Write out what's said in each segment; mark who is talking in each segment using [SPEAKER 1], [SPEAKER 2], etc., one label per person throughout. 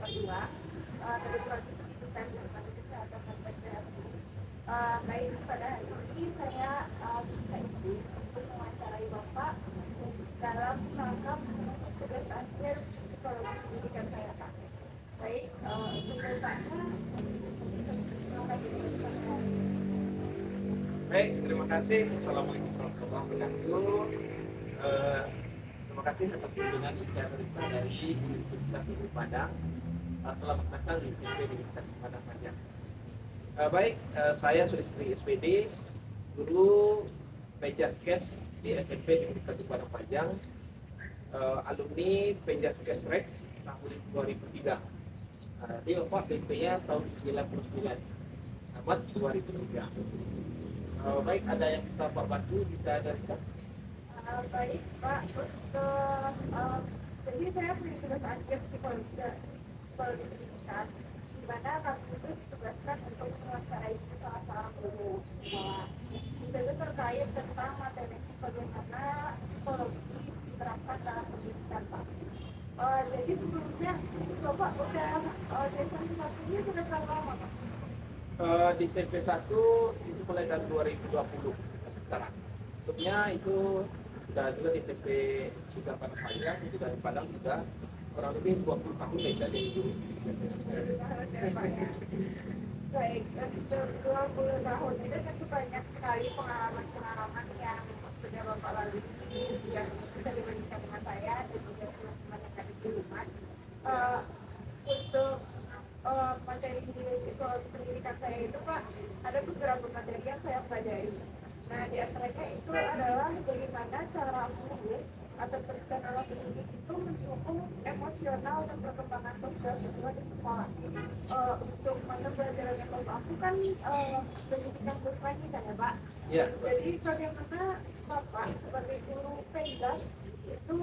[SPEAKER 1] kedua kebetulan itu desain dan kesehatan dan rekreasi. Baik pada hari ini saya bisa isi untuk mewawancarai Bapak dalam rangka memenuhi tugas akhir psikologi pendidikan saya Pak. Baik, sebelumnya bisa memperkenalkan diri saya.
[SPEAKER 2] Baik, terima kasih. Assalamualaikum warahmatullahi wabarakatuh. Eh, Terima kasih atas kunjungan Ica Risa dari Universitas Negeri Padang. Selamat datang di SMP Universitas Padang Panjang. Saya Sulistri SPD, guru Penjaskes di SMP Universitas Padang Panjang, alumni Penjaskes Rek tahun 2003. Dia wafat PP-nya tahun 99, tamat 2003. Baik, ada yang bisa Pak bantu kita dari sana?
[SPEAKER 1] Baik Pak, untuk jadi saya punya tugas akhir psikologi pendidikan, di mana kami itu ditugaskan untuk mewawancarai salah seorang guru sekolah. Itu terkait tentang materi bagaimana psikologi diterapkan dalam pendidikan Pak. Jadi sebelumnya Bapak udah di SMP satu ini sudah berapa lama Pak?
[SPEAKER 2] Di SMP 1 itu mulai dari 2020 sampai sekarang. Sebelumnya itu sudah juga di SMP juga Padang Panjang, itu dari Padang juga kurang lebih 20 tahun saya jadi guru.
[SPEAKER 1] Baik, untuk 20 tahun itu tentu banyak sekali pengalaman-pengalaman yang sudah Bapak lalui yang bisa dibandingkan dengan saya dan juga teman-teman yang ada di rumah. Eh, untuk materi di psikologi pendidikan saya itu Pak, ada beberapa materi yang saya pelajari. Nah, di antaranya itu adalah bagaimana cara guru atau teknologi pendidik itu mendukung emosional dan perkembangan sosial siswa di sekolah. Untuk mata pelajaran yang Bapak aku kan pendidikan siswa ini kan ya Pak.
[SPEAKER 2] Ya.
[SPEAKER 1] Jadi bagaimana Bapak sebagai guru penjas itu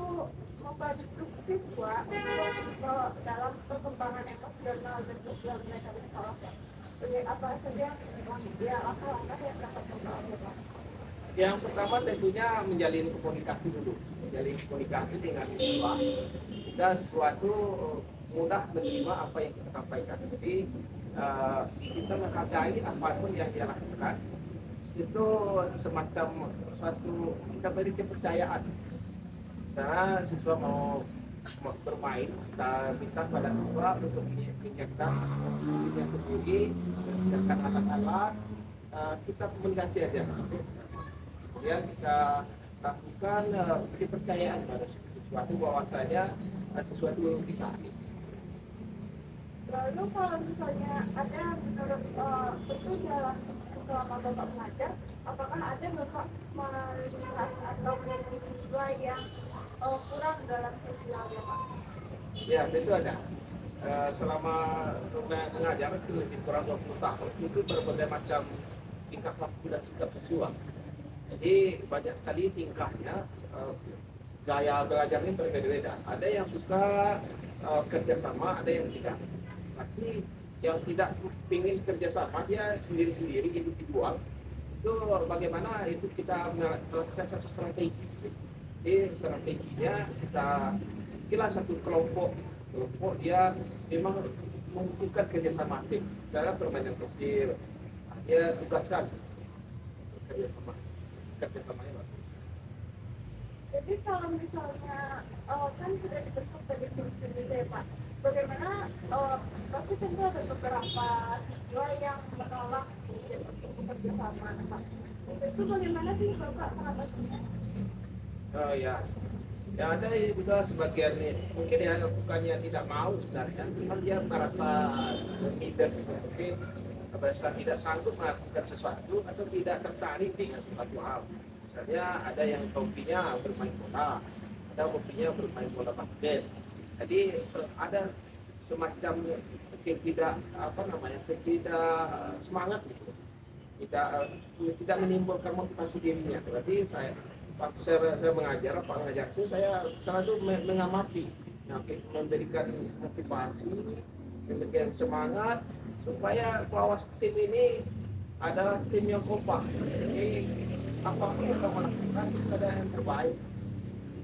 [SPEAKER 1] membantu siswa untuk dalam perkembangan emosional dan sosial mereka di sekolah Pak. Jadi apa saja langkah-langkah yang dapat Bapak lakukan?
[SPEAKER 2] Yang pertama tentunya menjalin komunikasi dulu, menjalin komunikasi dengan siswa. Dan sesuatu mudah menerima apa yang kita sampaikan. Jadi kita menghargai apapun yang dia lakukan. Itu semacam suatu kita beri kepercayaan. Karena siswa mau bermain, kita minta pada siswa untuk menyiapkan dirinya sendiri, menyiapkan alat-alat, kita komunikasi aja. Kemudian kita lakukan kepercayaan pada sesuatu bahwasanya sesuatu bisa.
[SPEAKER 1] Lalu kalau misalnya ada menurut betul dalam selama Bapak mengajar, apakah ada Bapak melihat atau menjadi siswa yang kurang dalam sosialnya Pak?
[SPEAKER 2] Ya, itu ada. Selama mengajar itu lebih kurang 20 tahun, itu berbagai macam tingkah laku dan sikap siswa. Jadi banyak sekali tingkahnya, gaya belajarnya berbeda-beda. Ada yang suka kerjasama, ada yang tidak. Tapi yang tidak ingin kerjasama, dia sendiri-sendiri individual. Itu bagaimana itu kita melakukan satu strategi. Jadi strateginya kita kira satu kelompok dia memang membutuhkan kerjasama tim. Cara permainan kecil, dia tugaskan kerjasamanya bagus.
[SPEAKER 1] Jadi kalau misalnya kan sudah dibentuk dari tim gitu ya Pak, bagaimana pasti tentu ada beberapa siswa yang menolak untuk bekerja sama Pak. Itu bagaimana sih Bapak mengatasinya?
[SPEAKER 2] Oh ya, yang ada juga sebagian mungkin ya bukannya tidak mau sebenarnya, cuma dia merasa minder gitu. Mungkin merasa tidak sanggup melakukan sesuatu atau tidak tertarik dengan sesuatu hal. Misalnya ada yang hobinya bermain bola, ada hobinya bermain bola basket. Jadi ada semacam tidak tidak semangat gitu, tidak menimbulkan motivasi dirinya. Berarti waktu saya mengajar, Pak mengajar itu saya selalu mengamati, memberikan motivasi, memberikan semangat supaya bahwa tim ini adalah tim yang kompak. Jadi apapun yang kamu lakukan itu ada yang terbaik.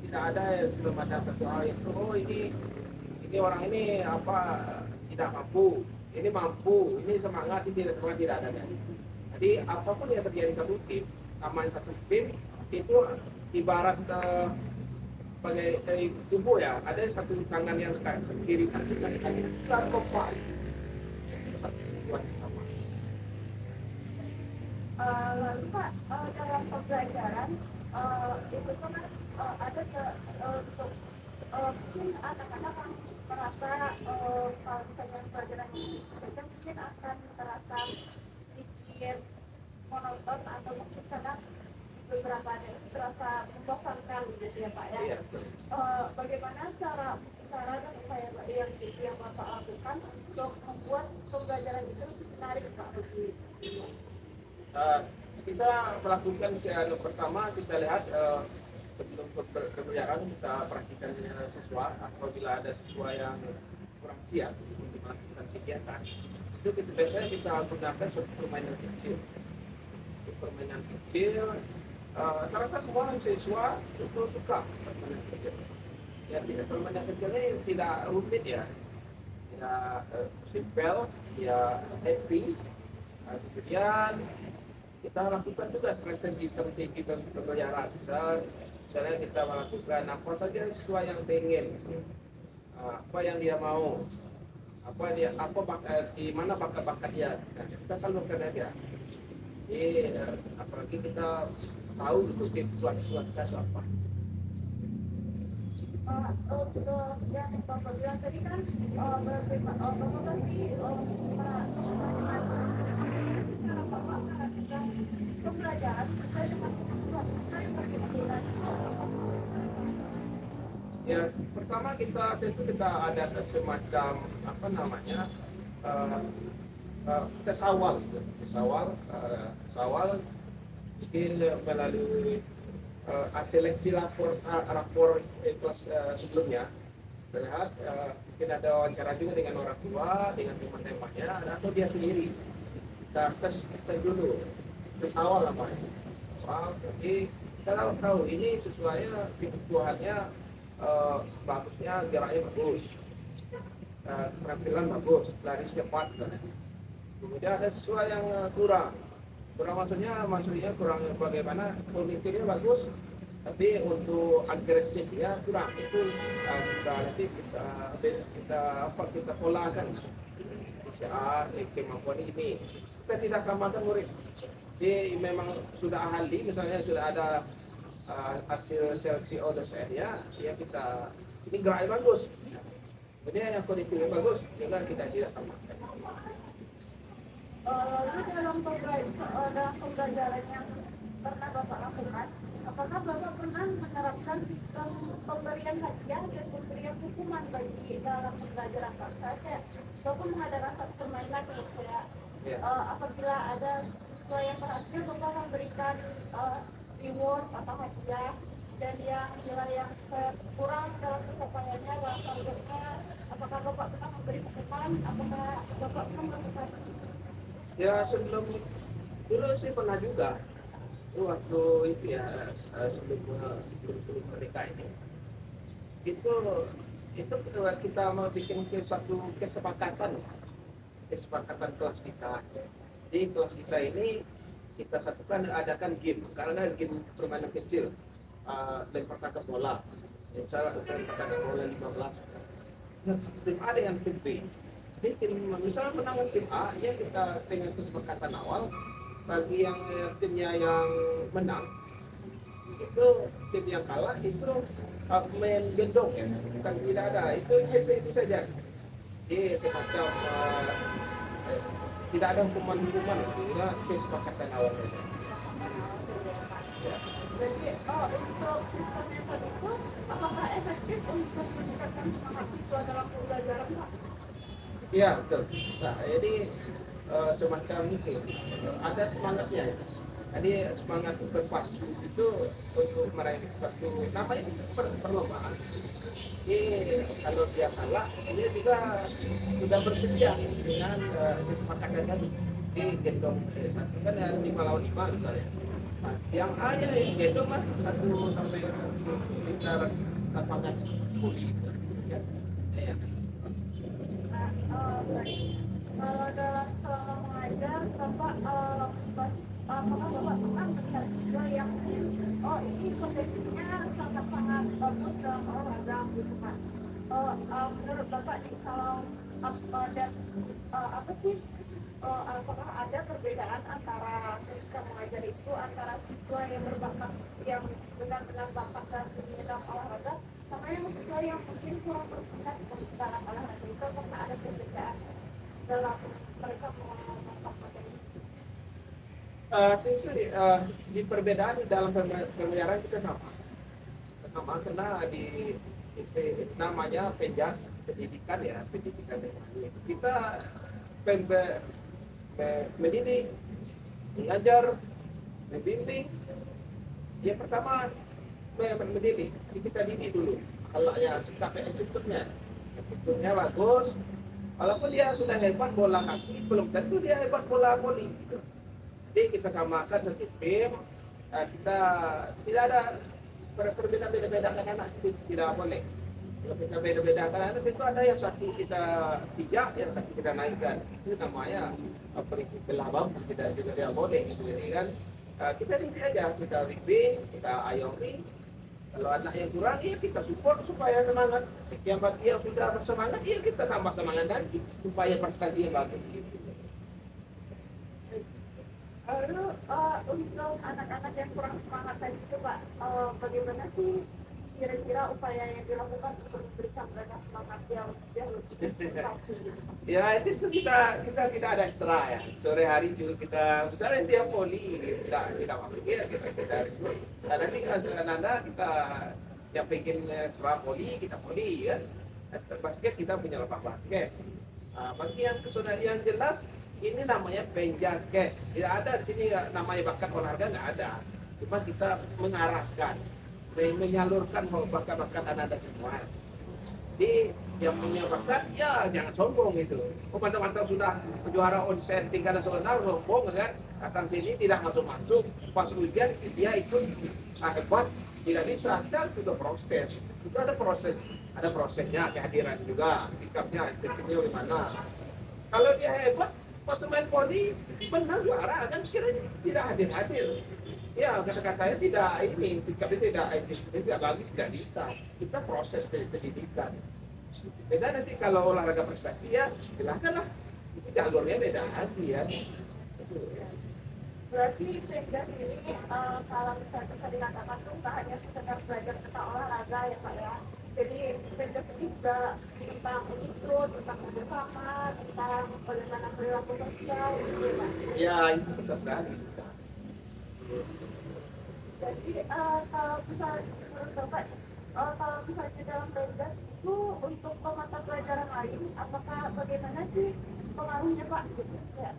[SPEAKER 2] Tidak ada yang belum ada satu hal itu ini ini orang ini apa tidak mampu, ini mampu, ini semangat, ini tidak semangat, tidak ada. Jadi apapun yang terjadi satu tim, namanya satu tim itu ibarat sebagai dari tubuh ya, ada satu tangan yang kiri, satu tangan kaki, kita kompak. Itu satu tujuan sama.
[SPEAKER 1] Lalu Pak, dalam pembelajaran itu kan ada untuk mungkin anak-anak yang merasa kalau misalnya pelajaran ini saja mungkin akan terasa sedikit monoton atau mungkin kadang beberapa ada itu terasa membosankan gitu ya Pak ya.
[SPEAKER 2] Iya.
[SPEAKER 1] Bagaimana cara dan upaya Pak yang Bapak lakukan untuk membuat pembelajaran itu menarik Pak bagi siswa?
[SPEAKER 2] Kita melakukan yang pertama kita lihat sebelum pembelajaran kita perhatikan siswa. Apabila ada siswa yang kurang siap untuk melakukan kegiatan itu biasanya kita gunakan suatu permainan kecil. Permainan kecil ternyata semua siswa itu suka permainan kecil. Ya, permainan kecil ini tidak rumit ya, tidak simpel, ya happy. Kemudian kita lakukan juga strategi pembelajaran. Misalnya kita melakukan apa saja sesuai yang pengen, apa yang dia mau, di mana bakat dia. Nah, kita salurkan aja. Jadi apalagi kita tahu itu siswa kita apa.
[SPEAKER 1] Yang Bapak bilang tadi kan berarti Bapak tadi cara Bapak melakukan pembelajaran sesuai dengan kebutuhan siswa yang berbeda.
[SPEAKER 2] Ya, pertama kita tentu kita ada semacam apa namanya kesawal mungkin melalui seleksi rapor kelas sebelumnya terlihat mungkin ada wawancara juga dengan orang tua, dengan teman-temannya atau dia sendiri. Kita tes dulu, tes awal apa ya. Jadi kita tahu ini sesuai kebutuhannya, bagusnya geraknya bagus, keterampilan bagus, lari cepat. Kemudian ada sesuai yang kurang maksudnya kurang bagaimana kognitifnya bagus, tapi untuk agresifnya kurang. Itu nanti kita polahkan kemampuan ini. Kita tidak samakan murid. Jadi memang sudah ahli, misalnya sudah ada hasil seleksi ODSN-nya, ya kita ini geraknya bagus. Kemudian yang kognitifnya bagus juga kita tidak samakan.
[SPEAKER 1] Lalu dalam pembelajaran yang pernah Bapak lakukan, apakah Bapak pernah menerapkan sistem pemberian hadiah dan pemberian hukuman bagi dalam pembelajaran Pak? Saya Bapak mengadakan satu permainan kayak apabila ada siswa yang berhasil, Bapak memberikan reward atau hadiah, dan yang kurang dalam pencapaiannya dalam targetnya, apakah Bapak pernah memberi hukuman? Apakah Bapak pernah melakukan?
[SPEAKER 2] Ya sebelum dulu sih pernah juga waktu itu ya sebelum mereka ini itu kita mau bikin satu kesepakatan kelas kita. Di kelas kita ini kita satukan adakan game, karena game permainan kecil, lempar tangkap bola, misalnya lempar tangkap bola 15. Tim A dengan tim B. Jadi misalnya menang tim A, ya kita dengan kesepakatan awal bagi yang timnya yang menang itu tim yang kalah itu main gendong ya, bukan tidak ada, itu happy saja. Jadi semacam tidak ada hukuman ya, kesepakatan awal saja. Ya.
[SPEAKER 1] Jadi untuk sistem metode itu apakah efektif untuk meningkatkan semangat siswa dalam pembelajaran Pak?
[SPEAKER 2] Iya betul. Nah jadi semacam itu ada semangatnya. Jadi semangat berpacu itu untuk meraih satu namanya perlombaan. Jadi kalau dia kalah, dia juga sudah bersedia dengan kesepakatan tadi. Di gendong satu kan ada 5 lawan 5 misalnya. Nah, yang A nya yang gendong lah 1 sampai sekitar lapangan 10 ya.
[SPEAKER 1] baik. Kalau dalam selama mengajar, Bapak apakah Bapak pernah melihat siswa yang ini potensinya sangat-sangat bagus dalam olahraga gitu Pak? Menurut Bapak nih kalau dan apa sih apakah ada perbedaan antara ketika mengajar itu antara siswa yang berbakat yang benar-benar bakat dalam olahraga sama yang siswa yang mungkin kurang berbakat dalam olahraga itu apakah ada perbedaan dalam mereka mengembangkan materi?
[SPEAKER 2] Tentu di perbedaan di dalam pemeliharaan kita sama karena namanya penjas pendidikan ya pendidikan kita mendidik, mengajar, membimbing. Yang pertama mendidik, kita didik dulu. Kalau ya sampai strukturnya bagus. Walaupun dia sudah hebat bola kaki, belum tentu dia hebat bola voli. Jadi kita samakan satu tim, kita tidak ada berbeda-beda anak-anak, tidak boleh. Kalau kita beda-bedakan anak itu ada yang satu kita pijak, yang satu kita naikkan. Itu namanya peringkat belabang, kita juga tidak boleh. Jadi kan kita didik aja, kita bimbing, kita ayomi. Kalau anak yang kurang, ya kita support supaya semangat. Yang bagi yang sudah bersemangat, ya kita tambah semangat lagi supaya prestasi yang bagus.
[SPEAKER 1] Lalu untuk anak-anak yang kurang semangat tadi itu Pak, bagaimana sih kira-kira upaya yang dilakukan untuk memberikan mereka semangat yang lebih pacu gitu Pak?
[SPEAKER 2] Ya itu kita ada ekstra ya. Sore hari juga kita misalnya tiap poli kita pikir kita harus. Nanti Nanda kita yang pengen setelah poli kita poli ya. Basket kita punya lapangan basket. Basket yang jelas ini namanya penjaskes. Tidak ada di sini namanya bakat olahraga nggak ada. Cuma kita mengarahkan, menyalurkan bakat-bakat anak-anak semua. Jadi yang punya bakat ya jangan sombong itu. Mantap-mantap sudah juara onsen tingkat nasional sombong kan? Datang sini tidak masuk-masuk. Pas ujian dia ikut hebat tidak bisa. Dan sudah proses. Itu ada prosesnya kehadiran juga, sikapnya, attitude-nya gimana. Kalau dia hebat pas main poli menang juara kan sekiranya tidak hadir ya kata saya tidak ini sikapnya tidak bagus tidak bisa kita proses pendidikan beda nanti kalau olahraga prestasi ya silakanlah itu jalurnya beda lagi ya.
[SPEAKER 1] Berarti Penjas ini kalau misalnya bisa dikatakan tuh nggak hanya sekedar belajar tentang olahraga ya Pak ya. Jadi Penjas ini juga tentang itu, tentang kerjasama, tentang bagaimana perilaku sosial gitu ya Pak.
[SPEAKER 2] Ya itu betul sekali.
[SPEAKER 1] Jadi kalau misalnya menurut Bapak, kalau misalnya dalam Penjas itu untuk mata pelajaran lain, apakah bagaimana sih pengaruhnya Pak? Gitu ya.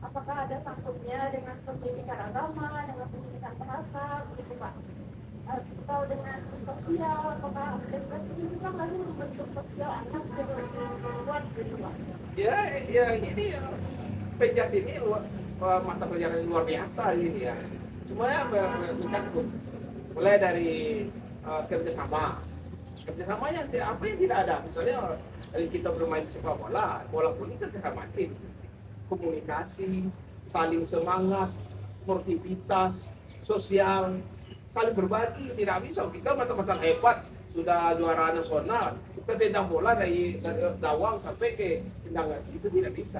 [SPEAKER 1] Apakah ada sangkutnya dengan pendidikan agama, dengan pendidikan bahasa, begitu Pak? Atau dengan sosial, apakah Penjas ini bisa nggak sih membentuk sosial anak jadi lebih kuat gitu Pak?
[SPEAKER 2] Ya ini Penjas ini mata pelajaran yang luar biasa ini ya. Semuanya mencakup mulai dari kerjasamanya apa yang tidak ada misalnya kita bermain sepak bola pun ini kerjasama tim komunikasi saling semangat sportivitas sosial saling berbagi tidak bisa kita mata-mata hebat sudah juara nasional kita tendang bola dari Dawang sampai ke tendangan itu tidak bisa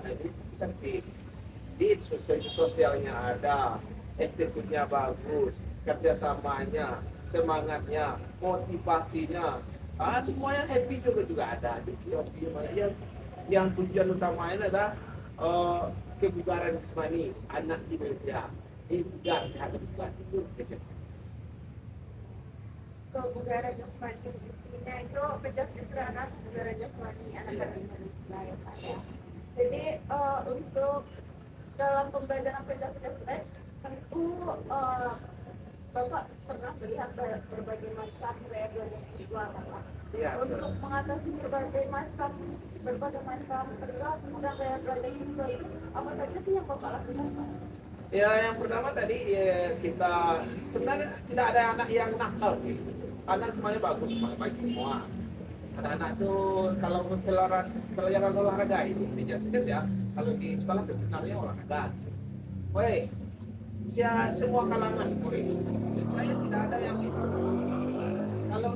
[SPEAKER 2] di sosialnya ada estetiknya bagus kerjasamanya semangatnya motivasinya semuanya happy juga ada jadi yang tujuan utamanya adalah kebugaran jasmani anak Indonesia bugar sehat bugar itu
[SPEAKER 1] Kebugaran jasmani intinya itu Penjas anak kebugaran jasmani anak-anak Indonesia ya Pak ya. Jadi untuk dalam pembelajaran Penjas tentu Bapak pernah melihat berbagai macam gaya belajar siswa Bapak.
[SPEAKER 2] ya,
[SPEAKER 1] Untuk mengatasi berbagai macam perilaku dan gaya belajar siswa itu apa saja sih yang Bapak lakukan Pak?
[SPEAKER 2] ya yang pertama tadi ya, kita sebenarnya tidak ada anak yang nakal gitu. Anak semuanya bagus semuanya baik semua Anak-anak tuh kalau pelajaran olahraga itu dijelaskan ya. Kalau di sekolah terkenalnya olahraga. Woi, semua kalangan boleh. Saya tidak ada yang itu. Kalau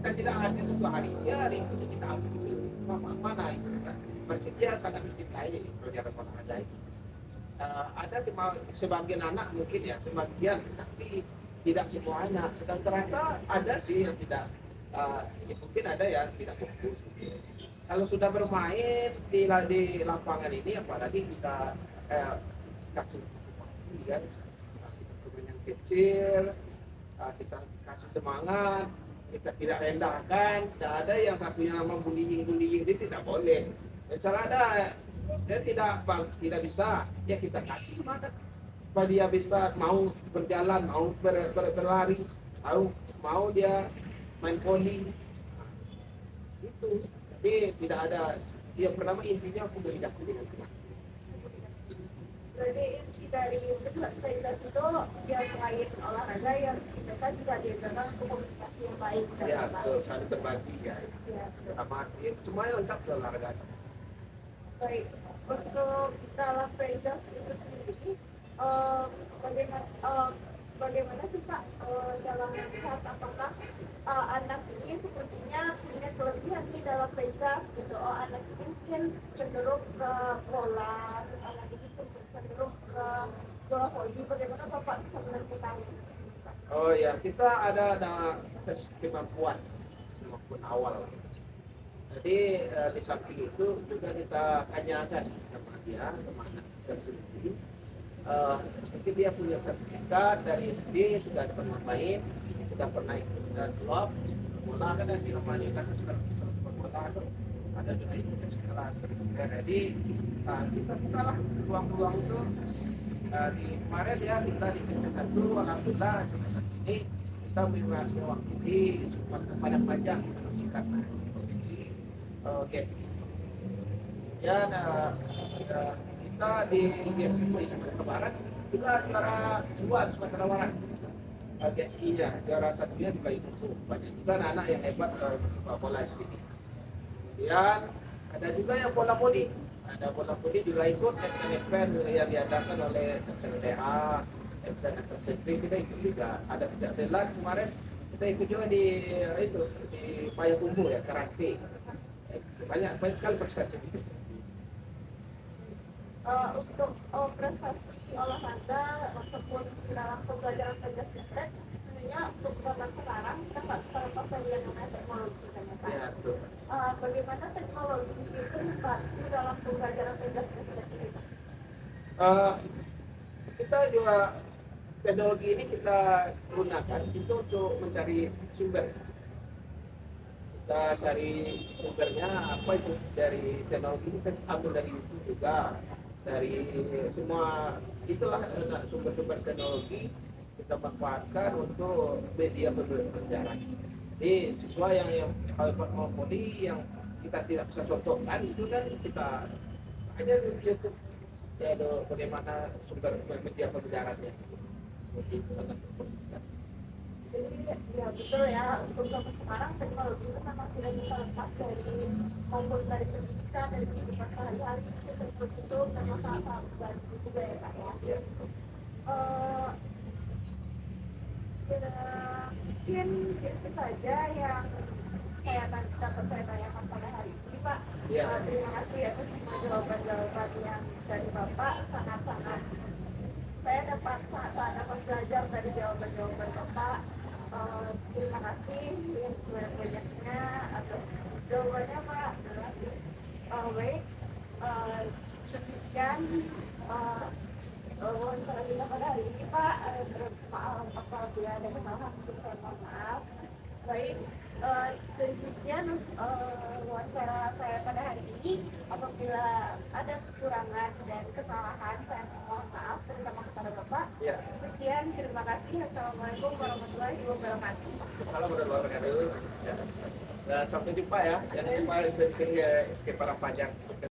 [SPEAKER 2] kita tidak hadir untuk hari ya hari itu kita ambil mana itu kan. Berarti dia sangat mencintai pelajaran olahraga itu. Ada sebagian anak mungkin ya sebagian tapi tidak semua anak. Sedang ternyata ada sih yang tidak ya mungkin ada yang tidak fokus. Kalau sudah bermain di lapangan ini apalagi kita kasih motivasi kan, kita turun yang kecil, kita kasih semangat, kita tidak rendahkan. Tidak ada yang satunya nama bullying itu tidak boleh. Cara ada dia tidak bisa, ya kita kasih semangat supaya dia bisa mau berjalan, mau berlari, mau dia main volley. Itu tapi tidak ada yang pertama intinya komunikasi dengan teman.
[SPEAKER 1] Berarti inti dari Universitas itu ya selain olahraga yang kita juga diajarkan komunikasi yang baik dan
[SPEAKER 2] Ya,
[SPEAKER 1] baik.
[SPEAKER 2] saling berbagi ya.
[SPEAKER 1] Ya,
[SPEAKER 2] Sama semuanya lengkap olahraga.
[SPEAKER 1] baik. Untuk dalam Vegas itu sendiri, bagaimana bagaimana sih Pak dalam melihat apakah anak ini sepertinya punya kelebihan di dalam Vegas gitu. Oh, anak ini mungkin cenderung ke bola, anak ini cenderung ke bola voli. Bagaimana Bapak bisa menentukan?
[SPEAKER 2] Oh ya, kita ada tes kemampuan awal. Jadi di samping itu juga kita tanyakan sama dia, sama anak tersebut. Mungkin dia punya sertifikat dari SD, sudah pernah main, sudah pernah ikut klub, bola kan dan namanya kan sudah bola ada juga ikut sekolah. Jadi kita bukalah peluang-peluang itu. Di kemarin ya kita di semester satu, alhamdulillah semester ini kita mewakili Padang Panjang karena GESI. Ya, kita di GESI Sumatera Barat juga juara dua Sumatera Barat. GESI-nya juara satunya juga ikut banyak juga anak-anak yang hebat sepak bola di sini. Kemudian ada juga yang bola voli. Ada bola voli juga ikut event yang diadakan oleh SLTA, event SLP kita ikut juga. Ada tidak telat kemarin kita ikut juga di itu di Payakumbuh ya karate. Banyak sekali prestasi.
[SPEAKER 1] Untuk prestasi olahraga ataupun dalam pembelajaran Vegas listrik, sebenarnya untuk zaman sekarang kita nggak bisa lepas dari yang namanya teknologi kan ya Pak.
[SPEAKER 2] Ya, betul.
[SPEAKER 1] Bagaimana teknologi itu membantu dalam pembelajaran Vegas listrik ini Pak?
[SPEAKER 2] Kita juga teknologi ini kita gunakan itu untuk mencari sumber. Kita cari sumbernya apa itu dari teknologi kita ambil dari YouTube juga, dari semua itulah sumber-sumber teknologi kita manfaatkan untuk media pembelajaran. Jadi siswa yang mau kodi yang kita tidak bisa contohkan itu kan kita hanya di YouTube ya bagaimana sumber media pembelajarannya.
[SPEAKER 1] Jadi ya betul ya, untuk zaman sekarang teknologi itu memang tidak bisa lepas dari maupun dari pendidikan, dari kehidupan sehari-hari. Teknologi itu memang sangat membantu juga ya Pak ya. Mungkin itu saja yang dapat saya tanyakan pada hari ini Pak.
[SPEAKER 2] Ya.
[SPEAKER 1] Terima kasih atas semua jawaban-jawaban yang dari Bapak. Saya dapat belajar dari jawaban-jawaban Bapak. Terima kasih yang sebanyak-banyaknya atas jawabannya Pak. Terima kasih. Baik, sekian wawancara kita pada hari ini Pak. Maaf apabila ada kesalahan, saya mohon maaf. Baik, dari sekian wawancara saya pada hari ini. Apabila ada kekurangan dan kesalahan, saya mohon maaf terutama kepada Bapak.
[SPEAKER 2] Ya.
[SPEAKER 1] Sekian, terima kasih. Assalamualaikum warahmatullahi wabarakatuh.
[SPEAKER 2] Salam berdoa ya. Dan sampai jumpa ya. Jangan lupa ke para pajak.